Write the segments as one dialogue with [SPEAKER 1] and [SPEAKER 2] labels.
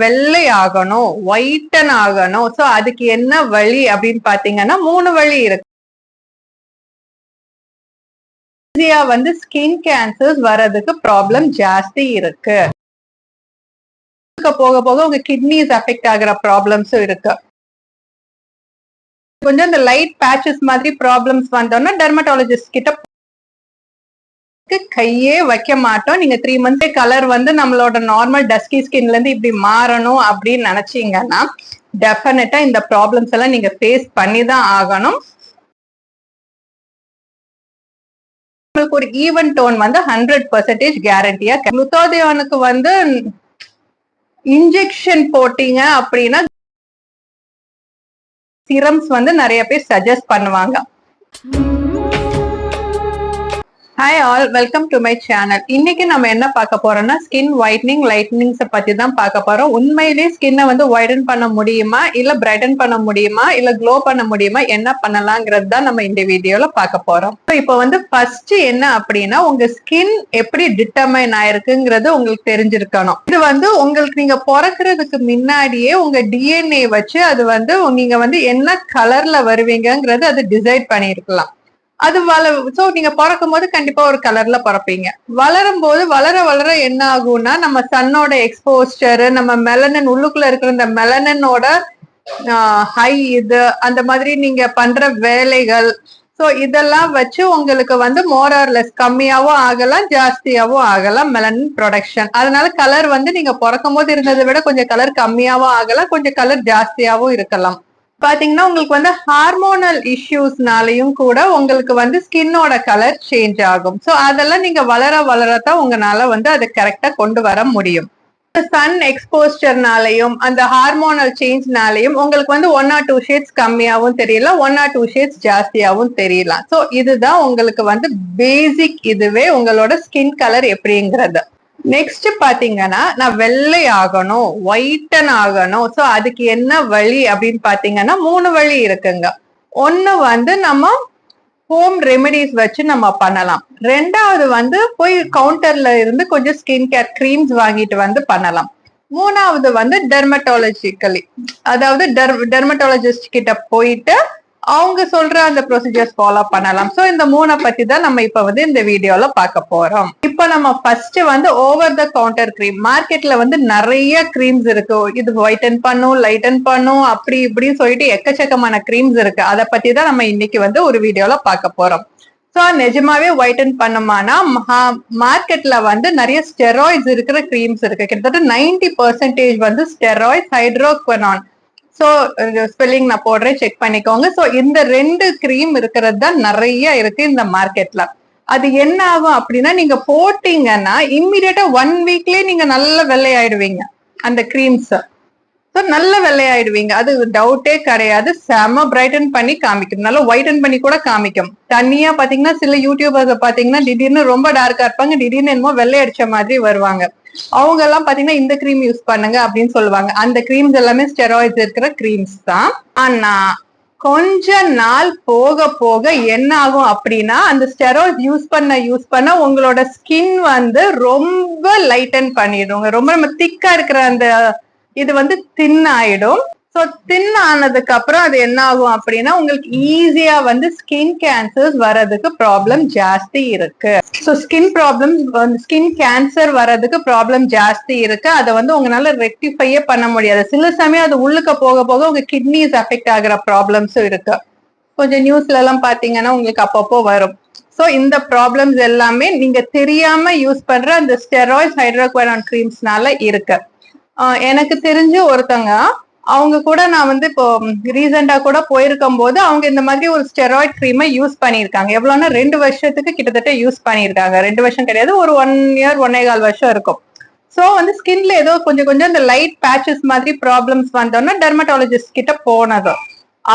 [SPEAKER 1] வெள்ளை ஆகணும், ஒயிட்டன் ஆகணும். சோ அதுக்கு என்ன வழி அப்படின்னு பாத்தீங்கன்னா 3 வழி இருக்கு. ஈஸியா ஸ்கின் கேன்சர்ஸ் வர்றதுக்கு ப்ராப்ளம் ஜாஸ்தி இருக்கு. போக போக உங்க கிட்னிஸ் அஃபெக்ட் ஆகுற ப்ராப்ளம்ஸும் இருக்கு. கொஞ்சம் இந்த லைட் பேச்சஸ் மாதிரி ப்ராப்ளம்ஸ் வந்தோம்னா டெர்மட்டாலஜிஸ்ட் கிட்ட கையே வைக்க மாட்டோம். நீங்க 3 மந்த்ஸ் கலர் நம்மளோட நார்மல் டஸ்கி ஸ்கின்ல இருந்து இப்படி மாறணும் அப்படின்னு நினைச்சீங்கன்னா டெஃபினட்டா இந்த ப்ராப்ளம்ஸ் எல்லாம் நீங்க ஃபேஸ் பண்ணி தான் ஆகணும். உங்களுக்கு ஒரு ஈவன் டோன் 100% கேரண்டியா. குளுத்தாதியோனுக்கு இன்ஜெக்ஷன் போட்டீங்க அப்படின்னா சிரம்ஸ் நிறைய பேர் சஜஸ்ட் பண்ணுவாங்க. Hi all, welcome to my channel. இன்னைக்கு நம்ம என்ன பார்க்க போறோம்னா ஸ்கின் ஒயிட்னிங் லைட்னிங்ஸ் பத்தி தான் பார்க்க போறோம். உண்மையிலேயே ஸ்கின்னை ஒயிடன் பண்ண முடியுமா, இல்ல பிரைட்டன் பண்ண முடியுமா, இல்ல க்ளோ பண்ண முடியுமா, என்ன பண்ணலாங்கிறது தான் நம்ம இந்த வீடியோல பார்க்க போறோம். இப்போ ஃபர்ஸ்ட் என்ன அப்படின்னா உங்க ஸ்கின் எப்படி டிட்டர்மைன் ஆயிருக்குங்கிறது உங்களுக்கு தெரிஞ்சிருக்கணும். இது உங்களுக்கு நீங்க பிறக்கிறதுக்கு முன்னாடியே உங்க டிஎன்ஏ வச்சு அது நீங்க என்ன கலர்ல வருவீங்கிறது அது டிசைட் பண்ணிருக்கலாம். அது சோ நீங்க பிறக்கும் போது கண்டிப்பா ஒரு கலர்ல பிறப்பீங்க. வளரும் போது வளர வளர என்ன ஆகும்னா நம்ம சன்னோட எக்ஸ்போஸ்டர், நம்ம மெலனின் உள்ளுக்குள்ள இருக்கிற இந்த மெலனினோட ஹை இது அந்த மாதிரி நீங்க பண்ற வேலைகள், சோ இதெல்லாம் வச்சு உங்களுக்கு மோர் ஆர் லெஸ் கம்மியாவும் ஆகலாம் ஜாஸ்தியாவும் ஆகலாம் மெலனின் ப்ரொடக்ஷன். அதனால கலர் நீங்க பிறக்கும் போது இருந்ததை விட கொஞ்சம் கலர் கம்மியாவும் ஆகலாம், கொஞ்சம் கலர் ஜாஸ்தியாவும் இருக்கலாம். பாத்தீங்கன்னா உங்களுக்கு ஹார்மோனல் இஷ்யூஸ்னாலையும் கூட உங்களுக்கு ஸ்கின்னோட கலர் சேஞ்ச் ஆகும். சோ அதெல்லாம் நீங்க வளர வளரத்தான் உங்களால அதை கரெக்டா கொண்டு வர முடியும். சன் எக்ஸ்போஸ்டர்னாலையும் அந்த ஹார்மோனல் சேஞ்ச்னாலையும் உங்களுக்கு 1 or 2 ஷேட்ஸ் கம்மியாவும் தெரியலாம், 1 or 2 ஷேட்ஸ் ஜாஸ்தியாவும் தெரியலாம். சோ இதுதான் உங்களுக்கு பேசிக், இதுவே உங்களோட ஸ்கின் கலர் எப்படிங்கிறது. நெக்ஸ்ட் பாத்தீங்கன்னா நான் வெள்ளை ஆகணும், ஒயிட்டன் ஆகணும். சோ அதுக்கு என்ன வழி அப்படின்னு பாத்தீங்கன்னா 3 வழி இருக்குங்க. ஒண்ணு நம்ம ஹோம் ரெமெடிஸ் வச்சு நம்ம பண்ணலாம். ரெண்டாவது போய் கவுண்டர்ல இருந்து கொஞ்சம் ஸ்கின் கேர் கிரீம்ஸ் வாங்கிட்டு பண்ணலாம். மூணாவது டெர்மட்டாலஜிக்கலி, அதாவது டெர்மட்டாலஜிஸ்ட் கிட்ட போயிட்டு அவங்க சொல்ற அந்த ப்ரொசீஜர்ஸ் ஃபாலோ பண்ணலாம். சோ இந்த 3 பத்தி தான் நம்ம இப்ப இந்த வீடியோல பார்க்க போறோம். இப்ப நம்ம first over the counter cream. மார்க்கெட்ல நிறைய கிரீம்ஸ் இருக்கு. இது ஒயிட்டன் பண்ணும், லைட்டன் பண்ணும், அப்படி இப்படின்னு சொல்லிட்டு எக்கச்சக்கமான கிரீம்ஸ் இருக்கு. அதை பத்தி தான் நம்ம இன்னைக்கு ஒரு வீடியோல பார்க்க போறோம். சோ நிஜமாவே ஒயிட்டன் பண்ணுமானா மார்க்கெட்ல நிறைய ஸ்டெராய்ட்ஸ் இருக்கிற கிரீம்ஸ் இருக்கு. கிட்டத்தட்ட 90% ஸ்டெராய்ட்ஸ், ஹைட்ரோகுவனான். சோ ஸ்பெல்லிங் நான் போடுறேன், செக் பண்ணிக்கோங்க. சோ இந்த 2 கிரீம் இருக்கிறது தான் நிறைய இருக்கு இந்த மார்க்கெட்ல. அது என்ன ஆகும் அப்படின்னா நீங்க போட்டீங்கன்னா இம்மிடியேட்டா 1 வீக்லயே நீங்க நல்ல வெள்ளையாயிடுவீங்க. அந்த கிரீம்ஸ் நல்ல வெள்ளையாயிடுவீங்க, அது டவுட்டே கிடையாது. செம பிரைட்டன் பண்ணி காமிக்கும், நல்லா ஒயிட்டன் பண்ணி கூட காமிக்கும். தனியா பாத்தீங்கன்னா சில யூடியூபர்ஸ் பாத்தீங்கன்னா திடீர்னு ரொம்ப டார்க்கா இருப்பாங்க, திடீர்னு என்னமோ வெள்ளை அடிச்ச மாதிரி வருவாங்க. அவங்க எல்லாம் பாத்தீங்கன்னா இந்த கிரீம் யூஸ் பண்ணுங்க அப்படின்னு சொல்லுவாங்க. அந்த கிரீம்ஸ் எல்லாமே ஸ்டெராய்ட்ஸ் இருக்கிற கிரீம்ஸ் தான். ஆனா கொஞ்ச நாள் போக போக என்ன ஆகும் அப்படின்னா அந்த ஸ்டெராய்ட்ஸ் யூஸ் பண்ண உங்களோட ஸ்கின் ரொம்ப லைட்டன் பண்ணிடும். ரொம்ப திக்கா இருக்கிற அந்த இது தின் ஆயிடும். சோ தின் ஆனதுக்கு அப்புறம் அது என்ன ஆகும் அப்படின்னா உங்களுக்கு ஈஸியா ஸ்கின் கேன்சர்ஸ் வர்றதுக்கு ப்ராப்ளம் ஜாஸ்தி இருக்கு. So skin problem, skin cancer வர்றதுக்கு ப்ராப்ளம் ஜாஸ்தி இருக்கு. அதை உங்களால ரெக்டிஃபையே பண்ண முடியாது. சில சமயம் அது உள்ளுக்க போக போக உங்க கிட்னிஸ் அஃபெக்ட் ஆகுற ப்ராப்ளம்ஸும் இருக்கு. கொஞ்சம் நியூஸ்ல எல்லாம் பாத்தீங்கன்னா உங்களுக்கு அப்பப்போ வரும். சோ இந்த ப்ராப்ளம்ஸ் எல்லாமே நீங்க தெரியாம யூஸ் பண்ற அந்த ஸ்டெராய்ட்ஸ், ஹைட்ரோகுவனான் கிரீம்ஸ்னால இருக்கு. எனக்கு தெரிஞ்சு ஒருத்தங்க, அவங்க கூட நான் இப்போ ரீசெண்டா கூட போயிருக்கும் போது அவங்க இந்த மாதிரி ஒரு ஸ்டெராய்ட் கிரீமை யூஸ் பண்ணிருக்காங்க. எவ்வளவுன்னா 2 வருஷத்துக்கு கிட்டத்தட்ட யூஸ் பண்ணிருக்காங்க. 2 வருஷம் கிடையாது, ஒரு 1 year 1.25 வருஷம் இருக்கும். சோ ஸ்கின்ல ஏதோ கொஞ்சம் இந்த லைட் பேச்சஸ் மாதிரி ப்ராப்ளம்ஸ் வந்தோம்னா டெர்மட்டாலஜிஸ்ட் கிட்ட போனது.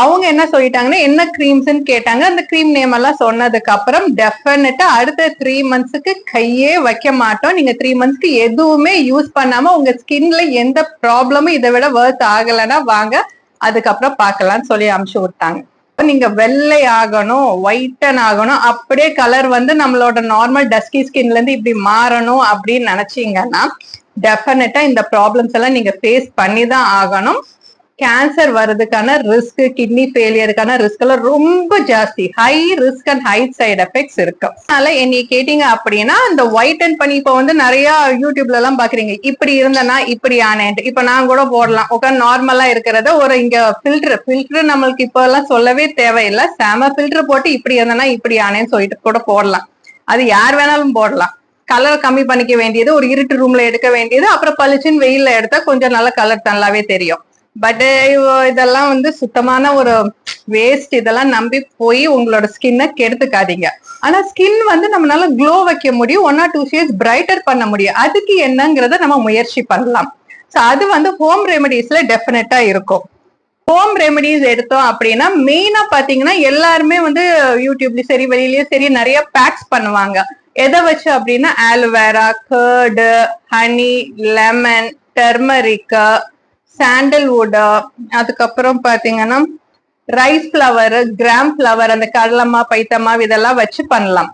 [SPEAKER 1] அவங்க என்ன சொல்லிட்டாங்கன்னா என்ன கிரீம்ஸ்ன்னு கேட்டாங்க. அந்த கிரீம் நேம் எல்லாம் சொன்னதுக்கு அப்புறம் டெஃபினட்டா அடுத்த 3 மந்த்ஸ்க்கு கையே வைக்க மாட்டோம். நீங்க 3 மந்த்ஸ்க்கு எதுவுமே யூஸ் பண்ணாம உங்க ஸ்கின்ல எந்த ப்ராப்ளமும் இதை விட வர்த் ஆகலைன்னா வாங்க அதுக்கப்புறம் பார்க்கலாம்னு சொல்லி அனுப்பிச்சு விட்டாங்க. நீங்க வெள்ளை ஆகணும், ஒயிட்டன் ஆகணும், அப்படியே கலர் நம்மளோட நார்மல் டஸ்கி ஸ்கின்ல இருந்து இப்படி மாறணும் அப்படின்னு நினைச்சீங்கன்னா டெஃபினட்டா இந்த ப்ராப்ளம்ஸ் எல்லாம் நீங்க ஃபேஸ் பண்ணி தான் ஆகணும். கேன்சர் வர்றதுக்கான ரிஸ்க், கிட்னி ஃபெயிலியருக்கான ரிஸ்க் எல்லாம் ரொம்ப ஜாஸ்தி. High risk and high side effects இருக்கு. அதனால என்னை கேட்டீங்க அப்படின்னா இந்த ஒயிட்டன் பண்ணி இப்போ வந்து நிறைய யூடியூப்ல எல்லாம் பாக்குறீங்க, இப்படி இருந்தனா இப்படி ஆனேன்ட்டு. இப்ப நான் கூட போடலாம் உட்காந்து நார்மலா இருக்கிறத ஒரு இங்க ஃபில்டர் நம்மளுக்கு இப்ப எல்லாம் சொல்லவே தேவையில்லை. செம ஃபில்டர் போட்டு இப்படி இருந்தனா இப்படி ஆனேன்னு சொல்லிட்டு கூட போடலாம். அது யார் வேணாலும் போடலாம். கலர் கம்மி பண்ணிக்க வேண்டியது, ஒரு இருட்டு ரூம்ல எடுக்க வேண்டியது, அப்புறம் பளிச்சுன்னு வெயில்ல எடுத்தா கொஞ்சம் நல்ல கலர் நல்லாவே தெரியும். பட் இதெல்லாம் வந்து சுத்தமான ஒரு வேஸ்ட். இதெல்லாம் நம்பி போய் உங்களோட ஸ்கின்னை கெடுத்துக்காதீங்க. ஆனா ஸ்கின் வந்து நம்மளால க்ளோ வைக்க முடியும், 1 or 2 ஷேட்ஸ் பிரைட்டர் பண்ண முடியும். அதுக்கு என்னங்கிறத நம்ம முயற்சி பண்ணலாம். ஸோ அது வந்து ஹோம் ரெமெடிஸ்ல டெஃபினட்டா இருக்கும். ஹோம் ரெமெடிஸ் எடுத்தோம் அப்படின்னா மெயினா பாத்தீங்கன்னா எல்லாருமே வந்து யூடியூப்லயும் சரி வெளியிலயும் சரி நிறைய பேக்ஸ் பண்ணுவாங்க. எதை வச்சு அப்படின்னா aloe vera, curd, honey, lemon, turmeric, sandalwood, அதுக்கப்புறம் பாத்தீங்கன்னா ரைஸ் ஃபிளவர், கிராம் ஃபிளவர், அந்த கடலமா பைத்தமா இதெல்லாம் வச்சு பண்ணலாம்.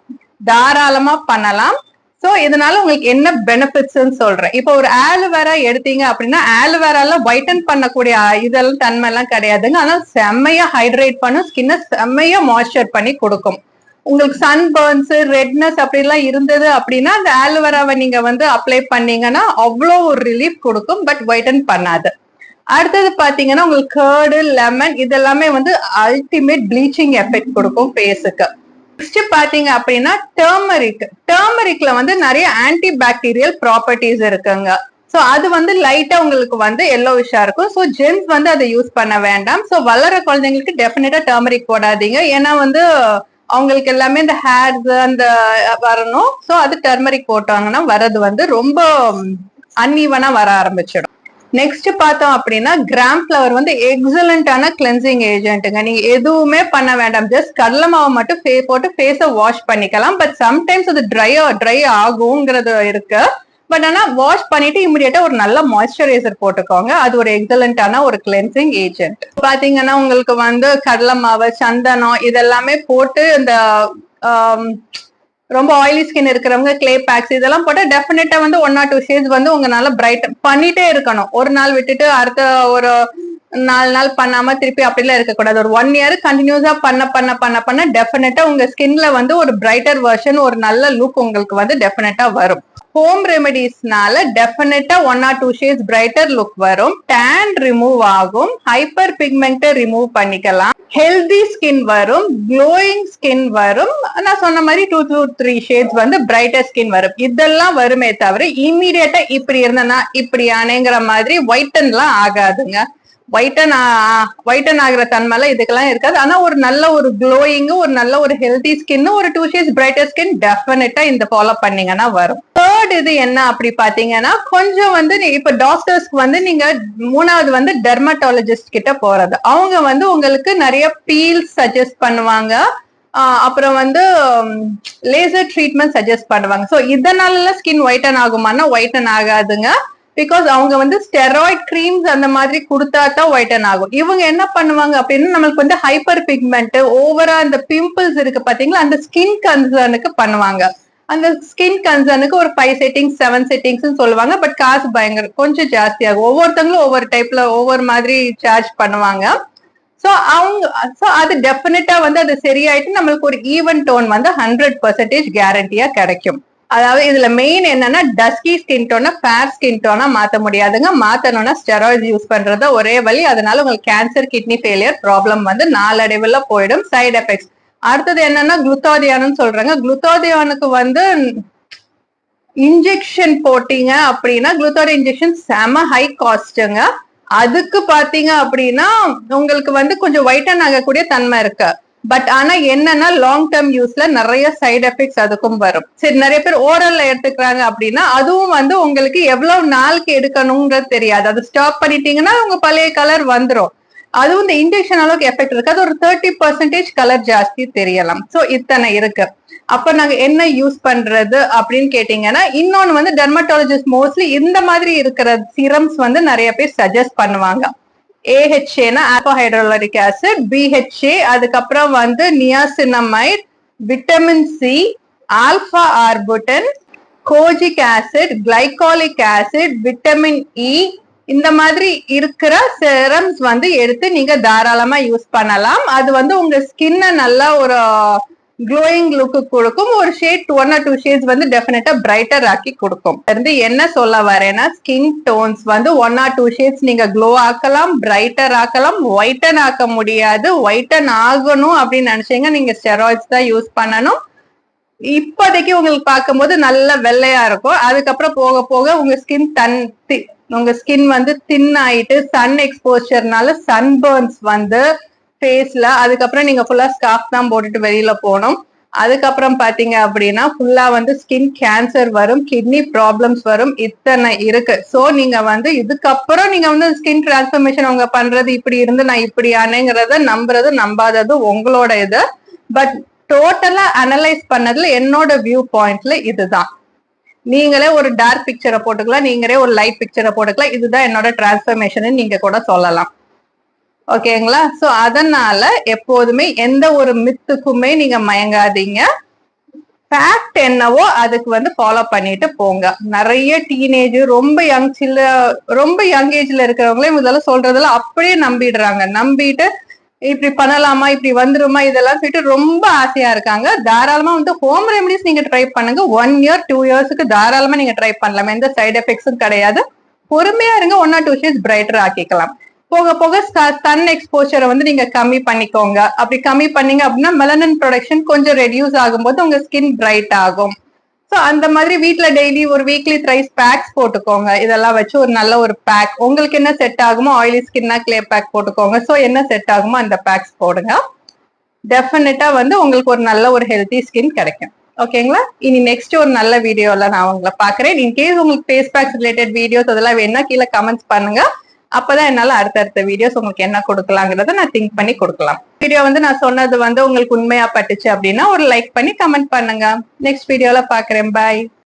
[SPEAKER 1] தாராளமா பண்ணலாம். சோ இதனால உங்களுக்கு என்ன பெனிஃபிட்ஸ் சொல்றேன். இப்போ ஒரு ஆலோவேரா எடுத்தீங்க அப்படின்னா ஆலோவேரால ஒயிட்டன் பண்ணக்கூடிய இதெல்லாம் தன்மை எல்லாம் கிடையாதுங்க. ஆனா செம்மையா ஹைட்ரேட் பண்ணும், ஸ்கின்னை செம்மையா மாய்ஸ்சர் பண்ணி கொடுக்கும். உங்களுக்கு சன் பர்ன்ஸ், ரெட்னஸ் அப்படி எல்லாம் இருந்தது அப்படின்னா அந்த ஆலோவேராவை நீங்க வந்து அப்ளை பண்ணீங்கன்னா அவ்வளோ ஒரு ரிலீஃப் கொடுக்கும். பட் ஒயிட்டன் பண்ணாது. அடுத்தது பாத்தீங்கன்னா உங்களுக்கு கர்டு, லெமன் இதெல்லாமே வந்து அல்டிமேட் ப்ளீச்சிங் எஃபெக்ட் கொடுக்கும் ஃபேஸுக்கு. நெக்ஸ்ட் பாத்தீங்க அப்படின்னா டர்மரிக்ல வந்து நிறைய ஆன்டி பாக்டீரியல் ப்ராப்பர்ட்டிஸ் இருக்குங்க. சோ அது வந்து லைட்டா உங்களுக்கு வந்து எல்லோவிஷா இருக்கும். சோ ஜென்ஸ் வந்து அதை யூஸ் பண்ண வேண்டாம். சோ வளர குழந்தைங்களுக்கு டெஃபினட்டா டர்மரிக் போடாதீங்க. ஏன்னா வந்து அவங்களுக்கு எல்லாமே இந்த ஹேர்ஸ் அந்த வரணும். சோ அது டர்மரிக் போட்டாங்கன்னா வரது வந்து ரொம்ப அன்ஈவனா வர ஆரம்பிச்சிடும். நெக்ஸ்ட் பார்த்தோம் அப்படின்னா கிராம் ஃபிளவர் வந்து எக்ஸலண்டான கிளென்சிங் ஏஜென்ட்டுங்க. நீங்க எதுவுமே பண்ண வேண்டாம். ஜஸ்ட் கடலை மாவை மட்டும் போட்டு ஃபேஸை வாஷ் பண்ணிக்கலாம். பட் சம்டைம்ஸ் அது ட்ரை ஆகுங்கிறது இருக்கு. பட் ஆனா வாஷ் பண்ணிட்டு இமிடியேட்டா ஒரு நல்ல மாய்ஸ்சரைசர் போட்டுக்கோங்க. அது ஒரு எக்ஸலண்டான ஒரு கிளென்சிங் ஏஜென்ட். பாத்தீங்கன்னா உங்களுக்கு வந்து கடலை மாவு, சந்தனம் இதெல்லாமே போட்டு இந்த ரொம்ப ஆயிலி ஸ்கின் இருக்கிறவங்க கிளே பேக்ஸ் இதெல்லாம் போட்டா டெஃபினட்டா வந்து 1 or 2 ஷேட்ஸ் வந்து உங்களால பிரைட் பண்ணிட்டே இருக்கணும். ஒரு நாள் விட்டுட்டு அடுத்த ஒரு 4 நாள் பண்ணாம திருப்பி அப்படிலாம் இருக்கக்கூடாது. ஒரு 1 year கண்டினியூஸா பண்ண டெஃபினட்டா உங்க ஸ்கின்ல வந்து ஒரு பிரைட்டர் வெர்ஷன், ஒரு நல்ல லுக் உங்களுக்கு வந்து டெஃபினட்டா வரும். ஹோம் ரெமெடிஸ்னால டெஃபினட்டா 1 or 2 ஷேட்ஸ் பிரைட்டர் லுக் வரும். டேன் ரிமூவ் ஆகும், ஹைப்பர் பிக்மெண்ட்டை ரிமூவ் பண்ணிக்கலாம், ஹெல்தி ஸ்கின் வரும், க்ளோயிங் ஸ்கின் வரும். நான் சொன்ன மாதிரி 2 to 3 ஷேட்ஸ் வந்து பிரைட்டர் ஸ்கின் வரும். இதெல்லாம் வருமே தவிர இமீடியட்டா இப்படி இருந்தனா இப்படி ஆனேங்கிற மாதிரி ஒயிட்டன்லாம் ஆகாதுங்க. ஒயிட்டன் ஆகிற தன்மையில இதுக்கெல்லாம் இருக்காது. ஆனா ஒரு நல்ல ஒரு க்ளோயிங், ஒரு நல்ல ஒரு ஹெல்தி ஸ்கின், ஒரு 2 ஷேட்ஸ் பிரைட்டர் ஸ்கின் டெஃபினட்டா இந்த ஃபாலோ பண்ணீங்கன்னா வரும். தேர்ட் இது என்ன அப்படி பாத்தீங்கன்னா கொஞ்சம் வந்து இப்ப டாக்டர்ஸ்க்கு வந்து நீங்க 3வது வந்து டெர்மட்டாலஜிஸ்ட் கிட்ட போறது. அவங்க வந்து உங்களுக்கு நிறைய பீல்ஸ் சஜஸ்ட் பண்ணுவாங்க. அப்புறம் வந்து லேசர் ட்ரீட்மெண்ட் சஜஸ்ட் பண்ணுவாங்க. சோ இதனால ஸ்கின் ஒயிட்டன் ஆகுமானா ஒயிட்டன் ஆகாதுங்க. பிகாஸ் அவங்க வந்து ஸ்டெராய்ட் கிரீம்ஸ் அந்த மாதிரி கொடுத்தா தான் ஒயிட்டன் ஆகும். இவங்க என்ன பண்ணுவாங்க அப்படின்னா நம்மளுக்கு வந்து ஹைப்பர் பிக்மெண்ட், ஓவரா அந்த பிம்பிள்ஸ் இருக்கு பாத்தீங்களா, அந்த ஸ்கின் கன்சர்னுக்கு பண்ணுவாங்க. அந்த ஸ்கின் கன்சர்னுக்கு ஒரு 5 செட்டிங்ஸ் 7 செட்டிங்ஸ் சொல்லுவாங்க. பட் காசு பயங்கர கொஞ்சம் ஜாஸ்தி ஆகும். ஒவ்வொருத்தங்களும் ஒவ்வொரு டைப்ல ஒவ்வொரு மாதிரி சார்ஜ் பண்ணுவாங்க. சோ அது டெஃபினட்டா வந்து அது சரியாயிட்டு நம்மளுக்கு ஒரு ஈவன் டோன் வந்து 100% கேரண்டியா கிடைக்கும். அதாவது இதுல மெயின் என்னன்னா டஸ்கி ஸ்கின் டோனை ஃபேர் ஸ்கின் டோனா மாத்த முடியாதுங்க. மாத்தணும்னா ஸ்டெராய்ட்ஸ் யூஸ் பண்றது ஒரே வழி. அதனால உங்களுக்கு கேன்சர், கிட்னி ஃபெயிலியர் ப்ராப்ளம் வந்து நாளடைவுல போயிடும். சைடு எஃபெக்ட்ஸ் அடுத்தது என்னன்னா குளுத்தாதியானு சொல்றாங்க. குளுத்தாதியானுக்கு வந்து இன்ஜெக்ஷன் போட்டீங்க அப்படின்னா குளுத்தாதியான் இன்ஜெக்ஷன் செம ஹை காஸ்ட்டுங்க. அதுக்கு பாத்தீங்க அப்படின்னா உங்களுக்கு வந்து கொஞ்சம் ஒயிட்டன் ஆகக்கூடிய தன்மை இருக்கு. பட் ஆனா என்னன்னா லாங் டேர்ம் யூஸ்ல நிறைய சைடு எஃபெக்ட்ஸ் அதுக்கும் வரும். சரி, நிறைய பேர் ஓரல்ல எடுத்துக்கிறாங்க அப்படின்னா அதுவும் வந்து உங்களுக்கு எவ்வளவு நாளுக்கு எடுக்கணும்ன்றது தெரியாது. அது ஸ்டாப் பண்ணிட்டீங்கன்னா உங்க பழைய கலர் வந்துடும். அதுவும் இந்த இன்ஜெக்ஷன் அளவுக்கு எஃபெக்ட் இருக்காது. ஒரு 30% கலர் ஜாஸ்தி தெரியலாம். சோ இத்தனை இருக்கு. அப்ப நாங்க என்ன யூஸ் பண்றது அப்படின்னு கேட்டீங்கன்னா இன்னொன்னு வந்து டெர்மட்டாலஜிஸ்ட் மோஸ்ட்லி இந்த மாதிரி இருக்கிற சிரம்ஸ் வந்து நிறைய பேர் சஜஸ்ட் பண்ணுவாங்க. AHA alpha hydroxy acid, BHA, அதுக்கப்புறம் வந்து niacinamide, vitamin C, alpha arbutin, kojic acid, glycolic acid, vitamin E இந்த மாதிரி இருக்கிற செரம்ஸ் வந்து எடுத்து நீங்க தாராளமா யூஸ் பண்ணலாம். அது வந்து உங்க ஸ்கின்ன நல்லா ஒரு க்ளோயிங் லுக்கு கொடுக்கும். ஒரு ஷேட் 1 or 2 ஷேட்ஸ் வந்து டெஃபினட்டா பிரைட்டர் ஆக்கி கொடுக்கும். இருந்து என்ன சொல்ல வரேன்னா ஸ்கின் டோன்ஸ் வந்து 1 or 2 ஷேட்ஸ் நீங்க க்ளோ ஆக்கலாம், பிரைட்டர் ஆக்கலாம், ஒயிட்டன் ஆக்க முடியாது. ஒயிட்டன் ஆகணும் அப்படின்னு நினைச்சீங்க நீங்க ஸ்டெராய்ட்ஸ் தான் யூஸ் பண்ணணும். இப்போதைக்கு உங்களுக்கு பார்க்கும்போது நல்ல வெள்ளையா இருக்கும். அதுக்கப்புறம் போக போக உங்க ஸ்கின் வந்து தின் ஆயிட்டு சன் எக்ஸ்போஷர்னால சன்பர்ன்ஸ் வந்து ஃபேஸ்ல, அதுக்கப்புறம் நீங்க ஃபுல்லா ஸ்கார்ஃப் தான் போட்டுட்டு வெளியில போகணும். அதுக்கப்புறம் பாத்தீங்க அப்படின்னா ஃபுல்லா வந்து ஸ்கின் கேன்சர் வரும், கிட்னி ப்ராப்ளம்ஸ் வரும், இத்தனை இருக்கு. சோ நீங்க வந்து இதுக்கப்புறம் நீங்க வந்து ஸ்கின் டிரான்ஸ்ஃபர்மேஷன் அவங்க பண்றது இப்படி இருந்து நான் இப்படி ஆனேங்கிறத நம்புறது நம்பாதது உங்களோட இது. பட் டோட்டலா அனலைஸ் பண்ணதுல என்னோட வியூ பாயிண்ட்ல இதுதான். நீங்களே ஒரு டார்க் பிக்சரை போட்டுக்கலாம், நீங்களே ஒரு லைட் பிக்சரை போட்டுக்கலாம். இதுதான் என்னோட டிரான்ஸ்ஃபர்மேஷன் நீங்க கூட சொல்லலாம். ஓகேங்களா? சோ அதனால எப்போதுமே எந்த ஒரு மித்துக்குமே நீங்க மயங்காதீங்க. ஃபேக்ட் என்னவோ அதுக்கு வந்து ஃபாலோ பண்ணிட்டு போங்க. நிறைய டீனேஜ் ரொம்ப யங் ஏஜ்ல இருக்கிறவங்களே இதெல்லாம் சொல்றதெல்லாம் அப்படியே நம்பிடுறாங்க. நம்பிட்டு இப்படி பண்ணலாமா, இப்படி வந்துருமா, இதெல்லாம் சொல்லிட்டு ரொம்ப ஆசையா இருக்காங்க. தாராளமா வந்து ஹோம் ரெமடிஸ் நீங்க ட்ரை பண்ணுங்க. 1 year 2 yearsக்கு தாராளமா நீங்க ட்ரை பண்ணலாம். எந்த சைடு எஃபெக்ட்ஸும் கிடையாது. பொறுமையா இருங்க, 1 or 2 ஷேட்ஸ் பிரைட்டர் ஆக்கிக்கலாம். போக போக சன் எக்ஸ்போஷரை வந்து நீங்க கம்மி பண்ணிக்கோங்க. அப்படி கம்மி பண்ணீங்க அப்படின்னா மெலனின் ப்ரொடக்ஷன் கொஞ்சம் ரெடியூஸ் ஆகும்போது உங்க ஸ்கின் பிரைட் ஆகும். சோ அந்த மாதிரி வீட்ல டெய்லி ஒரு வீக்லி த்ரைஸ் பேக்ஸ் போட்டுக்கோங்க. இதெல்லாம் வச்சு ஒரு நல்ல ஒரு பேக் உங்களுக்கு என்ன செட் ஆகுமோ, ஆயிலி ஸ்கின்னா கிளே பேக் போட்டுக்கோங்க. சோ என்ன செட் ஆகுமோ அந்த பேக்ஸ் போடுங்க. டெஃபினட்டா வந்து உங்களுக்கு ஒரு நல்ல ஒரு ஹெல்த்தி ஸ்கின் கிடைக்கும். ஓகேங்களா? இனி நெக்ஸ்ட் ஒரு நல்ல வீடியோல நான் உங்களை பாக்குறேன். இன்கேஸ் உங்களுக்கு ஃபேஸ் பேக்ஸ் ரிலேட்டட் வீடியோஸ் அதெல்லாம் வேணா கீழே கமெண்ட்ஸ் பண்ணுங்க. அப்பதான் என்னால அடுத்தடுத்த வீடியோஸ் உங்களுக்கு என்ன கொடுக்கலாங்கிறத நான் திங்க் பண்ணி கொடுக்கலாம். வீடியோ வந்து நான் சொன்னது வந்து உங்களுக்கு உண்மையா பட்டுச்சு அப்படின்னா ஒரு லைக் பண்ணி கமெண்ட் பண்ணுங்க. நெக்ஸ்ட் வீடியோல பாக்குறேன். பாய்.